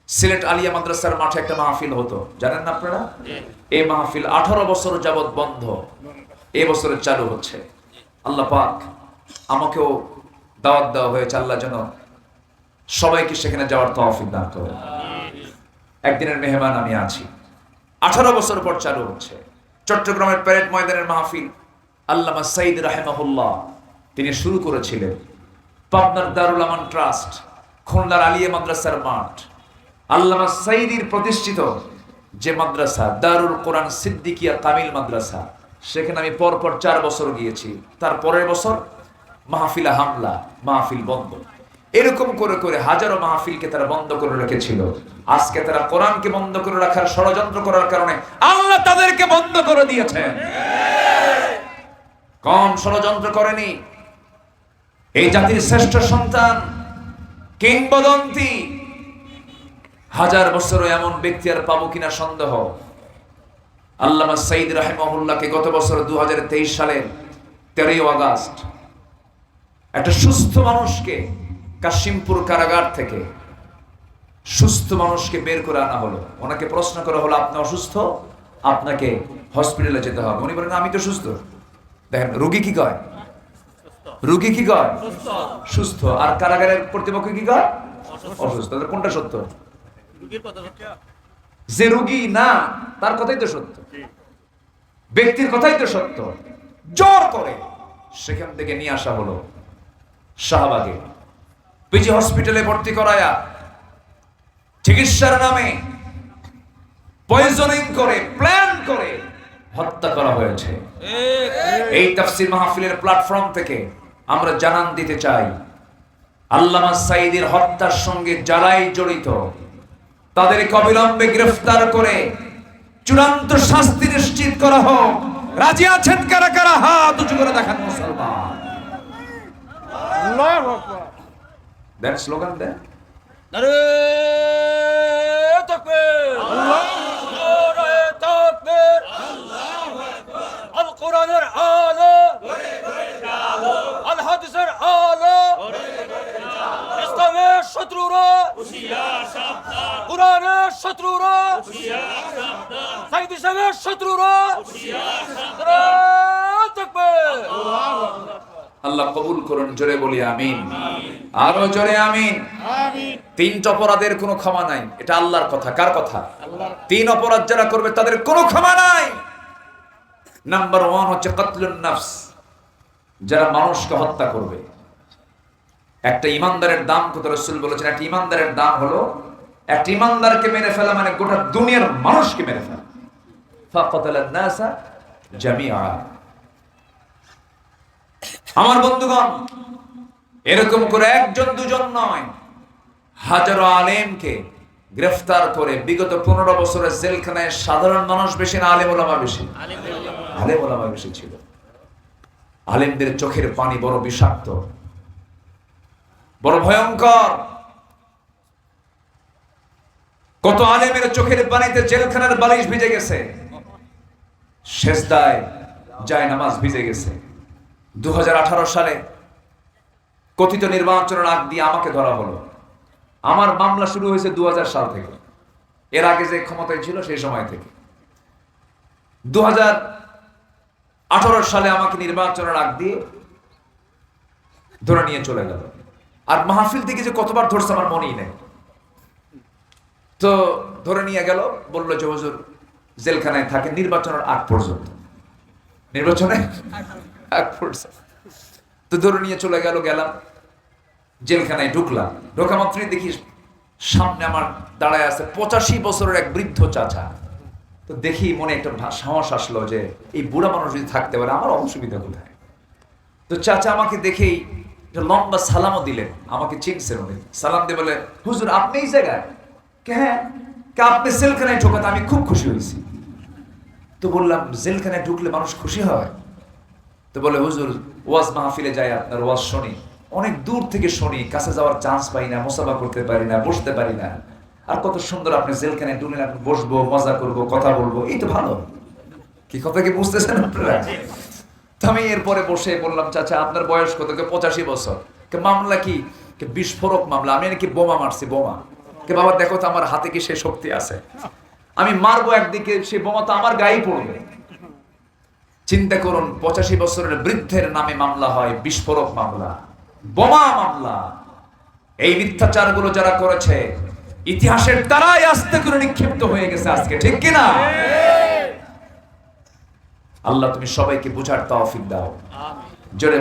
সিলেট আলিয়া মাদ্রাসার মাঠে একটা মাহফিল হতো, জানেন না আপনারা? এই মাহফিল 18 বছর যাবত বন্ধ, এই বছরে চালু হচ্ছে। আল্লাহ পাক আমাকেও দাওয়াত দেওয়া হয়েছে, আল্লাহ যেন সবাইকে সেখানে যাওয়ার তৌফিক দান করেন। একদিনের মেহমান আমি আছি। 18 বছর পর চালু হচ্ছে। চট্টগ্রামের প্যারেড ময়দানের মাহফিল আল্লামা সাইদ রাহিমাহুল্লাহ তিনি শুরু করেছিলেন। পাবনার দারুল আমান ট্রাস্ট, খুলনার আলিয়া মাদ্রাসার মাঠ, আল্লামা সাইদির প্রতিষ্ঠিত যে মাদ্রাসা দারুল কোরআন সিদ্দিকিয়া কামিল মাদ্রাসা, সেখানে আমি পরপর 4 বছর গিয়েছি। তার পরের বছর মাহফিলে হামলা, মাহফিল বন্ধ। এরকম করে করে হাজারো মাহফিলকে তারা বন্ধ করে রেখেছিল। আজকে তারা কোরআনকে বন্ধ করে রাখার ষড়যন্ত্র করার কারণে আল্লাহ তাদেরকে বন্ধ করে দিয়েছেন। কম ষড়যন্ত্র করেনি। এই জাতির শ্রেষ্ঠ সন্তান, কিংবদন্তি, হাজার বছরও এমন ব্যক্তি আর পাবো কিনা সন্দেহ। আল্লামা সাইদ রাহিমাহুল্লাহকে গত বছর 2023 সালের 13 আগস্ট একটা সুস্থ মানুষকে কাশিমপুর কারাগার থেকে সুস্থ মানুষকে বের করে আনা হলো। ওনাকে প্রশ্ন করা হলো, আপনি অসুস্থ, আপনাকে হসপিটালে যেতে হবে। উনি বলেন, আমি তো সুস্থ। দেখেন রোগী কি কয়? রোগী কি কয়? সুস্থ। আর কারাগারের কর্তৃপক্ষ কি কয়? অসুস্থ। কোনটা সত্য? যে রোগী না তার কথাই তো সত্য, ব্যক্তির কথাই তো সত্য। জোর করে সেখান থেকে নিয়ে আসা হলো শাহবাগে, পিজি হসপিটালে ভর্তি করায়া চিকিৎসার নামে পয়জনিং করে, প্ল্যান করে হত্যা করা হয়েছে। এই তাফসীর মাহফিলের প্ল্যাটফর্ম থেকে আমরা জানান দিতে চাই, আল্লামা সাইদের হত্যার সঙ্গে যারাই জড়িত তাদেরকে অবিলম্বে গ্রেফতার করে চূড়ান্ত শাস্তি নিশ্চিত করা হোক। রাজি আছেন কারা কারা? হাত উঁচু করে দেখান মুসলমান। আল্লাহু আকবার। দেন স্লোগান দেন। নারে তাকবীর, নারে তাকবীর, আল্লাহু আকবার। আল কোরআনের আলো, আল হাদিসের আলো, ইসলামের শত্রুরা হুঁশিয়ার সাবধান, কোরআনের শত্রুরা হুঁশিয়ার সাবধান, সাইদ সাহেবের শত্রুরা হুঁশিয়ার সাবধান। তাকবীর। আল্লাহ কবুল করুন। জোরে বলি আমিন। আরো জোরে আমিন। 3 অপরাধের কোনো ক্ষমা নাই। এটা আল্লাহর কথা। কার কথা? 3 অপরাধ যারা করবে তাদের কোনো ক্ষমা নাই। নাম্বার 1 হচ্ছে কতলুন নফস, যারা মানুষকে হত্যা করবে। একটা ইমানদারের দাম কত? রাসূল বলেছেন একটা ইমানদারের দাম হলো, একটা ইমানদারকে মেরে ফেলা মানে গোটা দুনিয়ার মানুষকে মেরে ফেলা। ফাকাতালান নাসা জামিআ। আমার বন্ধুগণ, এরকম করে একজন দুজন নয়, হাজারো আলেমকে গ্রেফতার করে বিগত 15 বছরের জেলখানায় সাধারণ মানুষ বেশি না আলেম ওলামা বেশি? আলেম ওলামা বেশি ছিল। আলেমদের চোখের পানি বড় বিষাক্ত, বড় ভয়ঙ্কর। কত আলেমের চোখের পানিতে জেলখানার বালিশ ভিজে গেছে, সেজদায় যায় নামাজ ভিজে গেছে। 2018 সালে কথিত নির্বাচনের আগ দিয়ে আমাকে ধরা হলো। আমার মামলা শুরু হয়েছে 2000 সাল থেকে। এর আগে যে ক্ষমতায় ছিল সেই সময় থেকে। 2018 সালে আমাকে নির্বাচনের আগ দিয়ে ধরে নিয়ে চলে গেল। আর মাহফিল থেকে যে কতবার ধরছে আমার মনেই নেই। তো ধরে নিয়ে গেল, বললো যে হুজুর জেলখানায় থাকে নির্বাচনের আগ পর্যন্ত। নির্বাচনের আগ পর্যন্ত। তো ধরে নিয়ে চলে গেল। গেলাম জেলখানায়, ঢুকলাম। ঢোকা মাত্রই দেখি সামনে আমার দাঁড়ায় আছে 85 বছরের এক বৃদ্ধ চাচা। তো দেখি মনে একটা সাহস আসলো যে এই বুড়া মানুষ যদি থাকতে পারে আমার অসুবিধা কোথায়। তো চাচা আমাকে দেখেই লম্বা সালামও দিলেন, আমাকে চিনছেন উনি। সালাম দিয়ে বলে, হুজুর আপনি এই জায়গায়? হ্যাঁ। আপনি জেলখানায় ঢোকাতে আমি খুব খুশি হয়েছি। তো বললাম, জেলখানায় ঢুকলে মানুষ খুশি হয়? তো বলে, হুজুর ওয়াজ মাহফিলে যাই, আপনার ওয়াজ শুনি, অনেক দূর থেকে শুনি, কাছে যাওয়ার চান্স পাই না, মুসাফা করতে পারি না, বসতে পারি না। আর কত সুন্দর আপনি জেলখানায় ঢুকলেন, আপনি বসবো, মজা করবো, কথা বলবো, এই তো ভালো। কি কথা কি বুঝতেছেন আপনারা? তো আমি এরপরে বসে বললাম, চাচা আপনার বয়স কত? 85 বছর। মামলা কি? বিস্ফোরক মামলা। আমি নাকি বোমা মারছি, বোমা। কে বাবা দেখো তো আমার হাতে কি সে শক্তি আছে, আমি মারবো একদিকে, সে বোমা তো আমার গায়ে পড়বে। চিন্তা করুন, 85 বছরের বৃদ্ধের নামে মামলা হয়, বিস্ফোরক মামলা, বোমা মামলা। এই মিথ্যাচারগুলো যারা করেছে ইতিহাসের দ্বারাই আস্তে করে নিক্ষিপ্ত হয়ে গেছে আজকে, ঠিক কিনা? আল্লাহ তুমি সবাইকে বুঝার তৌফিক দাও। জোরে